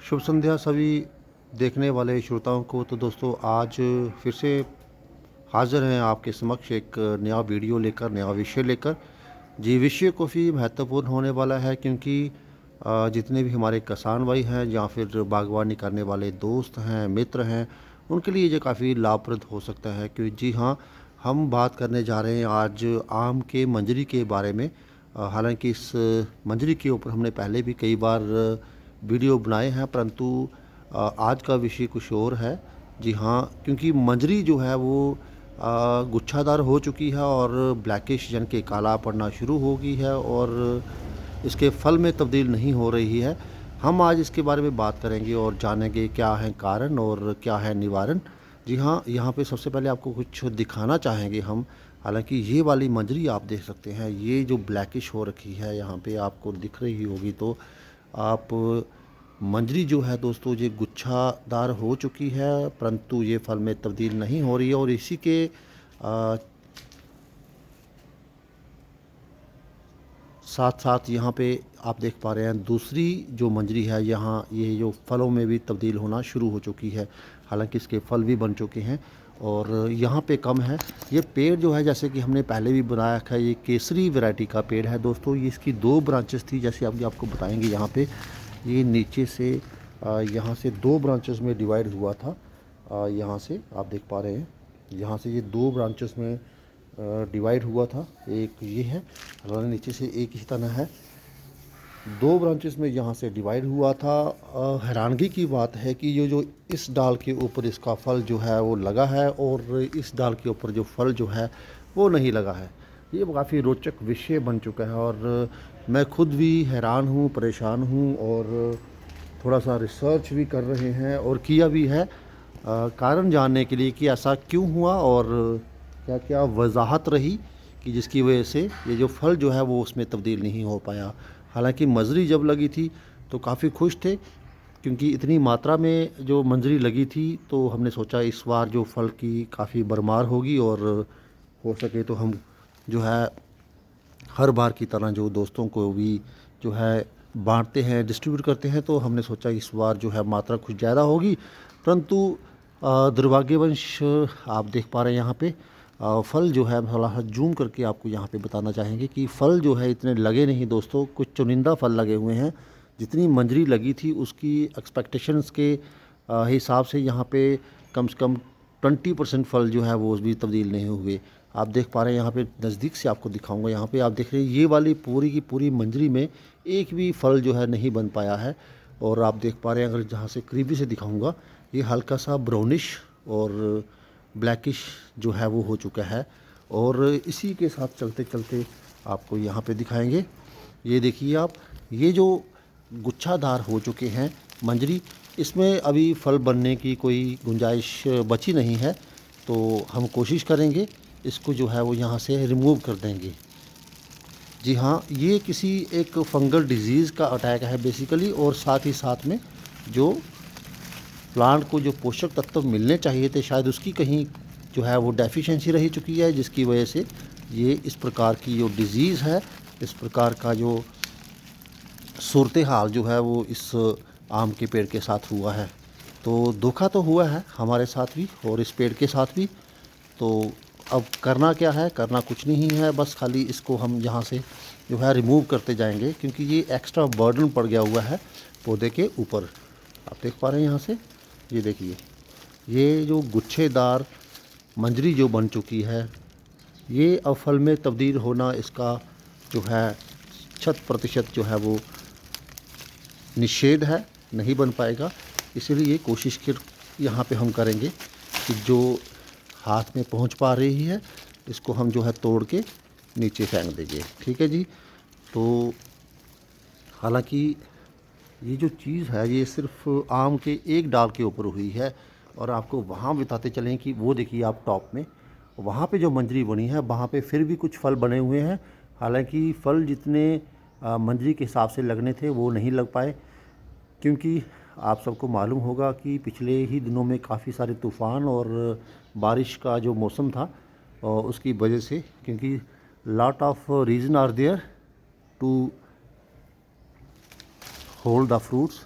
शुभ संध्या सभी देखने वाले श्रोताओं को। तो दोस्तों आज फिर से हाज़िर हैं आपके समक्ष एक नया वीडियो लेकर, नया विषय लेकर। जी, विषय काफ़ी महत्वपूर्ण होने वाला है क्योंकि जितने भी हमारे किसान भाई हैं या फिर बागवानी करने वाले दोस्त हैं, मित्र हैं, उनके लिए ये काफ़ी लाभप्रद हो सकता है। कि जी हाँ, हम बात करने जा रहे हैं आज आम के मंजरी के बारे में। हालांकि इस मंजरी के ऊपर हमने पहले भी कई बार वीडियो बनाए हैं, परंतु आज का विषय कुछ और है। जी हाँ, क्योंकि मंजरी जो है वो गुच्छादार हो चुकी है और ब्लैकिश यानी कि काला पड़ना शुरू हो गई है और इसके फल में तब्दील नहीं हो रही है। हम आज इसके बारे में बात करेंगे और जानेंगे क्या है कारण और क्या है निवारण। जी हाँ, यहाँ पे सबसे पहले आपको कुछ दिखाना चाहेंगे हम। हालांकि ये वाली मंजरी आप देख सकते हैं, ये जो ब्लैकिश हो रखी है यहाँ पे आपको दिख रही होगी। तो आप मंजरी जो है दोस्तों ये गुच्छादार हो चुकी है, परंतु ये फल में तब्दील नहीं हो रही है। और इसी के साथ साथ यहाँ पे आप देख पा रहे हैं दूसरी जो मंजरी है, यहाँ ये जो फलों में भी तब्दील होना शुरू हो चुकी है। हालांकि इसके फल भी बन चुके हैं और यहाँ पे कम है। ये पेड़ जो है, जैसे कि हमने पहले भी बनाया था, ये केसरी वैरायटी का पेड़ है दोस्तों। ये इसकी दो ब्रांचेस थी, जैसे अभी आपको बताएंगे। यहाँ पे ये नीचे से यहाँ से दो ब्रांचेस में डिवाइड हुआ था। यहाँ से आप देख पा रहे हैं, यहाँ से ये दो ब्रांचेस में डिवाइड हुआ था। एक ये है और नीचे से एक ही तना है, दो ब्रांचेस में यहाँ से डिवाइड हुआ था। हैरानगी की बात है कि ये जो इस डाल के ऊपर इसका फल जो है वो लगा है और इस डाल के ऊपर जो फल जो है वो नहीं लगा है। ये काफ़ी रोचक विषय बन चुका है और मैं खुद भी हैरान हूँ, परेशान हूँ और थोड़ा सा रिसर्च भी कर रहे हैं और किया भी है कारण जानने के लिए कि ऐसा क्यों हुआ और क्या क्या वजाहत रही कि जिसकी वजह से ये जो फल जो है वो उसमें तब्दील नहीं हो पाया। हालांकि मंजरी जब लगी थी तो काफ़ी खुश थे, क्योंकि इतनी मात्रा में जो मंजरी लगी थी तो हमने सोचा इस बार जो फल की काफ़ी भरमार होगी और हो सके तो हम जो है हर बार की तरह जो दोस्तों को भी जो है बांटते हैं, डिस्ट्रीब्यूट करते हैं। तो हमने सोचा इस बार जो है मात्रा कुछ ज़्यादा होगी, परंतु दुर्भाग्यवश आप देख पा रहे हैं यहाँ पे फल जो है, थोड़ा जूम करके आपको यहाँ पे बताना चाहेंगे कि फल जो है इतने लगे नहीं दोस्तों। कुछ चुनिंदा फल लगे हुए हैं। जितनी मंजरी लगी थी उसकी एक्सपेक्टेशंस के हिसाब से यहाँ पे कम से कम 20% फल जो है वो भी तब्दील नहीं हुए। आप देख पा रहे हैं यहाँ पे, नज़दीक से आपको दिखाऊंगा। यहाँ पे आप देख रहे हैं ये वाली पूरी की पूरी मंजरी में एक भी फल जो है नहीं बन पाया है। और आप देख पा रहे हैं, अगर जहाँ से करीबी से दिखाऊंगा, ये हल्का सा ब्राउनिश और ब्लैकिश जो है वो हो चुका है। और इसी के साथ चलते चलते आपको यहाँ पे दिखाएंगे, ये देखिए आप, ये जो गुच्छादार हो चुके हैं मंजरी, इसमें अभी फल बनने की कोई गुंजाइश बची नहीं है। तो हम कोशिश करेंगे इसको जो है वो यहाँ से रिमूव कर देंगे। जी हाँ, ये किसी एक फंगल डिजीज़ का अटैक है बेसिकली, और साथ ही साथ में जो प्लांट को जो पोषक तत्व मिलने चाहिए थे शायद उसकी कहीं जो है वो डेफिशिएंसी रही चुकी है, जिसकी वजह से ये इस प्रकार की जो डिज़ीज़ है, इस प्रकार का जो सूरत हाल जो है वो इस आम के पेड़ के साथ हुआ है। तो धोखा तो हुआ है हमारे साथ भी और इस पेड़ के साथ भी। तो अब करना क्या है, करना कुछ नहीं है, बस खाली इसको हम यहाँ से जो है रिमूव करते जाएंगे, क्योंकि ये एक्स्ट्रा बर्डन पड़ गया हुआ है पौधे के ऊपर। आप देख पा रहे हैं यहाँ से, ये देखिए, ये जो गुच्छेदार मंजरी जो बन चुकी है, ये अब फल में तब्दील होना इसका जो है 100% जो है वो निषेध है, नहीं बन पाएगा। इसीलिए कोशिश कर यहाँ पे हम करेंगे कि जो हाथ में पहुँच पा रही है इसको हम जो है तोड़ के नीचे फेंक देंगे। ठीक है जी। तो हालांकि ये जो चीज़ है ये सिर्फ आम के एक डाल के ऊपर हुई है, और आपको वहाँ बताते चलें कि वो देखिए आप टॉप में, वहाँ पे जो मंजरी बनी है वहाँ पे फिर भी कुछ फल बने हुए हैं। हालांकि फल जितने मंजरी के हिसाब से लगने थे वो नहीं लग पाए, क्योंकि आप सबको मालूम होगा कि पिछले ही दिनों में काफ़ी सारे तूफ़ान और बारिश का जो मौसम था और उसकी वजह से, क्योंकि lot of reason are there to hold the fruits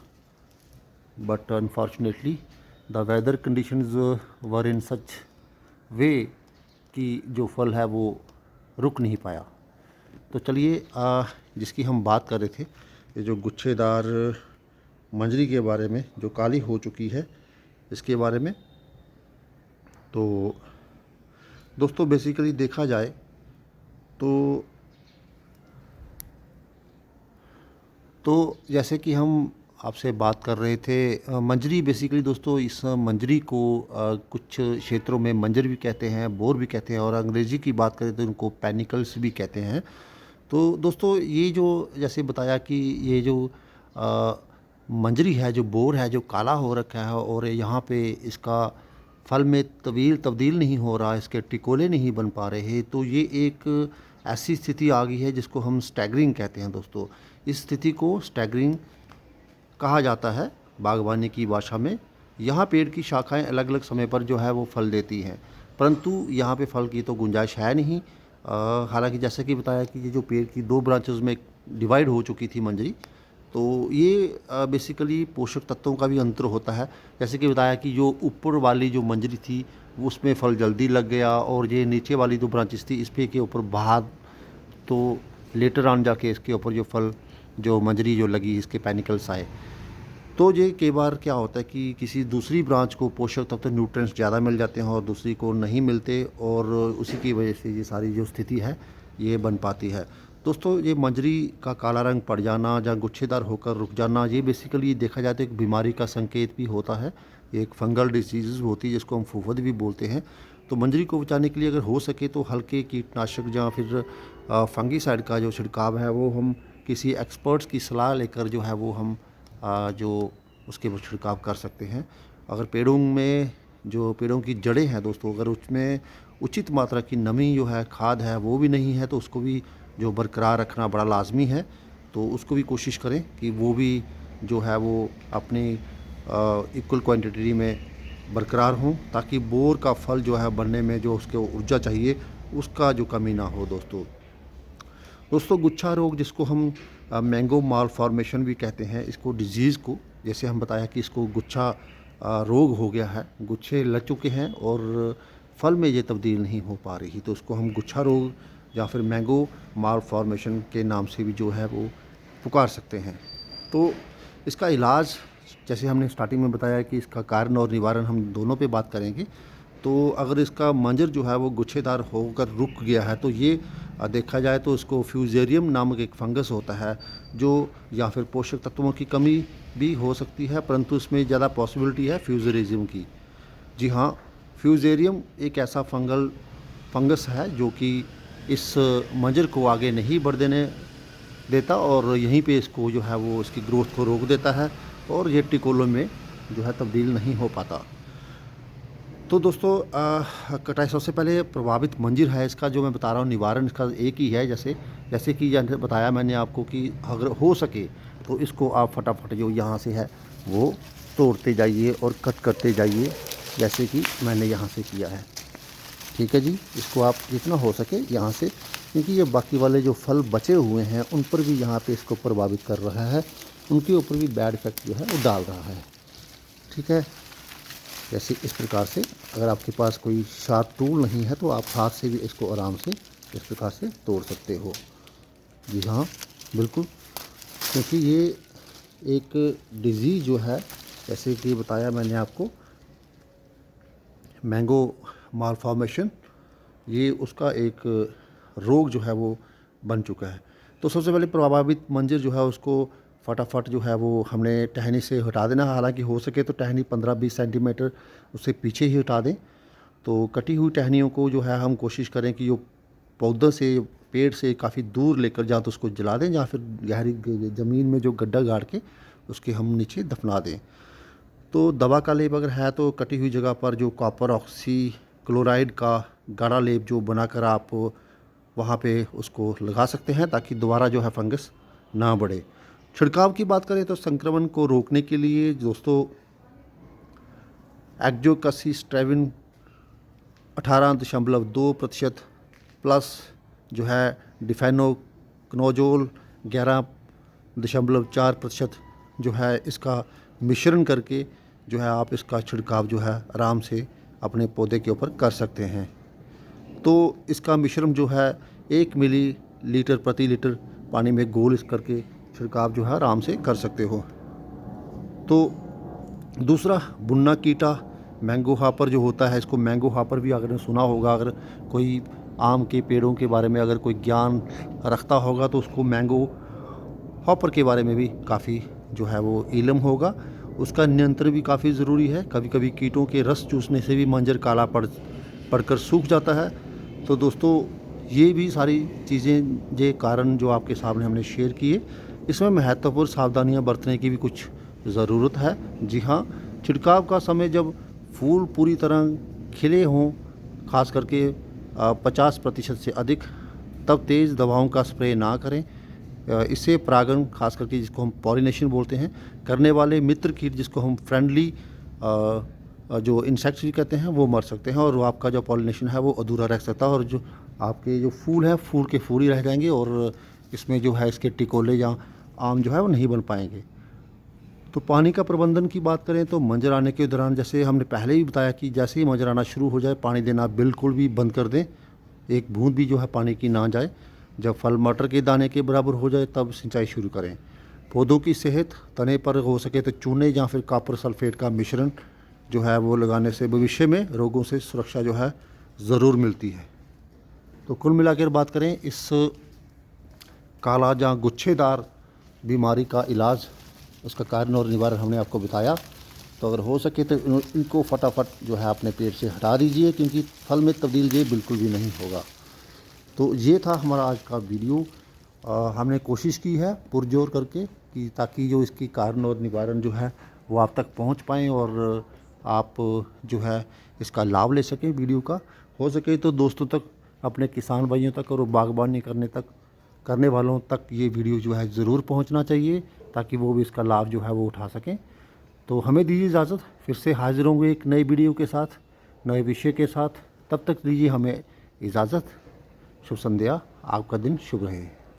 but unfortunately the weather conditions were in such way कि जो फल है वो रुक नहीं पाया। तो चलिए जिसकी हम बात कर रहे थे, ये जो गुच्छेदार मंजरी के बारे में जो काली हो चुकी है, इसके बारे में। तो दोस्तों बेसिकली देखा जाए तो जैसे कि हम आपसे बात कर रहे थे, मंजरी बेसिकली दोस्तों, इस मंजरी को कुछ क्षेत्रों में मंजर भी कहते हैं, बोर भी कहते हैं, और अंग्रेज़ी की बात करें तो इनको पैनिकल्स भी कहते हैं। तो दोस्तों ये जो जैसे बताया कि ये जो मंजरी है, जो बोर है, जो काला हो रखा है और यहाँ पे इसका फल में तब्दील नहीं हो रहा, इसके टिकोले नहीं बन पा रहे, तो ये एक ऐसी स्थिति आ गई है जिसको हम स्टैगरिंग कहते हैं दोस्तों। इस स्थिति को स्टैगरिंग कहा जाता है बागवानी की भाषा में। यहाँ पेड़ की शाखाएं अलग अलग समय पर जो है वो फल देती हैं, परंतु यहाँ पे फल की तो गुंजाइश है नहीं। हालांकि जैसे कि बताया कि ये जो पेड़ की 2 ब्रांचेस में डिवाइड हो चुकी थी मंजरी, तो ये बेसिकली पोषक तत्वों का भी अंतर होता है। जैसे कि बताया कि जो ऊपर वाली जो मंजरी थी वो उसमें फल जल्दी लग गया, और ये नीचे वाली 2 ब्रांचेस थी इस पे के ऊपर बाद तो लेटर ऑन जाके इसके ऊपर जो फल जो मंजरी जो लगी इसके पैनिकल्स आए। तो ये कई बार क्या होता है कि किसी दूसरी ब्रांच को पोषक तत्व न्यूट्रिएंट्स ज़्यादा मिल जाते हैं और दूसरी को नहीं मिलते, और उसी की वजह से ये सारी जो स्थिति है ये बन पाती है। दोस्तों ये मंजरी का काला रंग पड़ जाना या गुच्छेदार होकर रुक जाना, ये बेसिकली देखा जाए तो एक बीमारी का संकेत भी होता है। ये एक फंगल डिजीज़ होती है जिसको हम फुफद भी बोलते हैं। तो मंजरी को बचाने के लिए अगर हो सके तो हल्के कीटनाशक या फिर फंगीसाइड का जो छिड़काव है वो हम किसी एक्सपर्ट्स की सलाह लेकर जो है वो हम जो उसके वो छिड़काव कर सकते हैं। अगर पेड़ों में जो पेड़ों की जड़ें हैं दोस्तों, अगर उसमें उचित मात्रा की नमी जो है, खाद है, वो भी नहीं है, तो उसको भी जो बरकरार रखना बड़ा लाजमी है। तो उसको भी कोशिश करें कि वो भी जो है वो अपनी इक्वल क्वांटिटी में बरकरार हों, ताकि बोर का फल जो है बनने में जो उसको ऊर्जा चाहिए उसका जो कमी ना हो दोस्तों गुच्छा रोग जिसको हम मैंगो माल फॉर्मेशन भी कहते हैं, इसको डिजीज़ को, जैसे हम बताया कि इसको गुच्छा रोग हो गया है, गुच्छे लग चुके हैं और फल में ये तब्दील नहीं हो पा रही, तो उसको हम गुच्छा रोग या फिर मैंगो माल फॉर्मेशन के नाम से भी जो है वो पुकार सकते हैं। तो इसका इलाज, जैसे हमने स्टार्टिंग में बताया कि इसका कारण और निवारण हम दोनों पे बात करेंगे। तो अगर इसका मंजर जो है वो गुच्छेदार होकर रुक गया है, तो ये देखा जाए तो इसको फ्यूजेरियम नामक एक फंगस होता है, जो या फिर पोषक तत्वों की कमी भी हो सकती है, परंतु इसमें ज़्यादा पॉसिबिलिटी है फ्यूजेरिज्म की। जी हाँ, फ्यूजेरियम एक ऐसा फंगस है जो कि इस मंजर को आगे नहीं बढ़ देने देता और यहीं पे इसको जो है वो इसकी ग्रोथ को रोक देता है और ये टिकोलों में जो है तब्दील नहीं हो पाता। तो दोस्तों कटाई सबसे पहले प्रभावित मंजर है, इसका जो मैं बता रहा हूँ निवारण इसका एक ही है। जैसे कि बताया मैंने आपको कि अगर हो सके तो इसको आप फटाफट जो यहाँ से है वो तोड़ते जाइए और कट करते जाइए, जैसे कि मैंने यहाँ से किया है। ठीक है जी, इसको आप जितना हो सके यहाँ से, क्योंकि ये बाकी वाले जो फल बचे हुए हैं उन पर भी यहाँ पे इसको प्रभावित कर रहा है, उनके ऊपर भी बैड इफेक्ट जो है वो डाल रहा है। ठीक है, जैसे इस प्रकार से अगर आपके पास कोई शार्प टूल नहीं है तो आप हाथ से भी इसको आराम से इस प्रकार से तोड़ सकते हो। जी हाँ बिल्कुल, क्योंकि ये एक डिजीज़ जो है, जैसे कि बताया मैंने आपको मैंगो मालफॉर्मेशन, ये उसका एक रोग जो है वो बन चुका है। तो सबसे पहले प्रभावित मंजर जो है उसको फटाफट जो है वो हमने टहनी से हटा देना। हालांकि हो सके तो टहनी 15-20 सेंटीमीटर उससे पीछे ही हटा दें। तो कटी हुई टहनियों को जो है हम कोशिश करें कि जो पौधों से, पेड़ से काफ़ी दूर लेकर जां तो उसको जला दें, या फिर गहरी ज़मीन में जो गड्ढा गाड़ के उसके हम नीचे दफना दें। तो दवा का लेप अगर है तो कटी हुई जगह पर जो कॉपर ऑक्सी क्लोराइड का गाढ़ा लेप जो बनाकर आप वहाँ पे उसको लगा सकते हैं, ताकि दोबारा जो है फंगस ना बढ़े। छिड़काव की बात करें तो संक्रमण को रोकने के लिए दोस्तों एक्जोकसिस्ट्रेविन 18.2% प्लस जो है डिफेनोकनोजोल 11.4% जो है इसका मिश्रण करके जो है आप इसका छिड़काव जो है आराम से अपने पौधे के ऊपर कर सकते हैं। तो इसका मिश्रण जो है 1 मिलीलीटर प्रति लीटर पानी में घोल इस करके छिड़काव जो है आराम से कर सकते हो। तो दूसरा बुन्ना कीटा मैंगो हॉपर जो होता है, इसको मैंगो हॉपर भी अगर सुना होगा, अगर कोई आम के पेड़ों के बारे में अगर कोई ज्ञान रखता होगा तो उसको मैंगो हॉपर के बारे में भी काफ़ी जो है वो इल्म होगा। उसका नियंत्रण भी काफ़ी ज़रूरी है। कभी कभी कीटों के रस चूसने से भी मंजर काला पड़कर सूख जाता है। तो दोस्तों ये भी सारी चीज़ें ये कारण जो आपके सामने हमने शेयर किए, इसमें महत्वपूर्ण सावधानियां बरतने की भी कुछ ज़रूरत है। जी हाँ, छिड़काव का समय जब फूल पूरी तरह खिले हों, खास करके 50% से अधिक, तब तेज़ दवाओं का स्प्रे ना करें। इससे परागण, खास करके जिसको हम पॉलिनेशन बोलते हैं, करने वाले मित्र कीट जिसको हम फ्रेंडली जो इंसेक्ट्स भी कहते हैं वो मर सकते हैं और वो आपका जो पॉलिनेशन है वो अधूरा रह सकता है और जो आपके जो फूल है फूल के फूल ही रह जाएंगे और इसमें जो है इसके टिकोले या आम जो है वो नहीं बन पाएंगे। तो पानी का प्रबंधन की बात करें तो मंजर आने के दौरान, जैसे हमने पहले ही बताया कि जैसे ही मंजर आना शुरू हो जाए पानी देना बिल्कुल भी बंद कर दें, एक बूंद भी जो है पानी की ना जाए। जब फल मटर के दाने के बराबर हो जाए तब सिंचाई शुरू करें। पौधों की सेहत, तने पर हो सके तो चूने या फिर कॉपर सल्फेट का मिश्रण जो है वो लगाने से भविष्य में रोगों से सुरक्षा जो है ज़रूर मिलती है। तो कुल मिलाकर बात करें, इस काला या गुच्छेदार बीमारी का इलाज, उसका कारण और निवारण हमने आपको बताया। तो अगर हो सके तो इनको फटाफट जो है अपने पेड़ से हटा दीजिए, क्योंकि फल में तब्दील ये बिल्कुल भी नहीं होगा। तो ये था हमारा आज का वीडियो। हमने कोशिश की है पुरजोर करके कि ताकि जो इसकी कारण और निवारण जो है वो आप तक पहुंच पाएँ और आप जो है इसका लाभ ले सकें वीडियो का। हो सके तो दोस्तों तक, अपने किसान भाइयों तक और बागबानी करने वालों तक ये वीडियो जो है ज़रूर पहुंचना चाहिए, ताकि वो भी इसका लाभ जो है वो उठा सकें। तो हमें दीजिए इजाज़त, फिर से हाजिर होंगे एक नई वीडियो के साथ, नए विषय के साथ। तब तक दीजिए हमें इजाज़त। शुभ संध्या, आपका दिन शुभ रहे।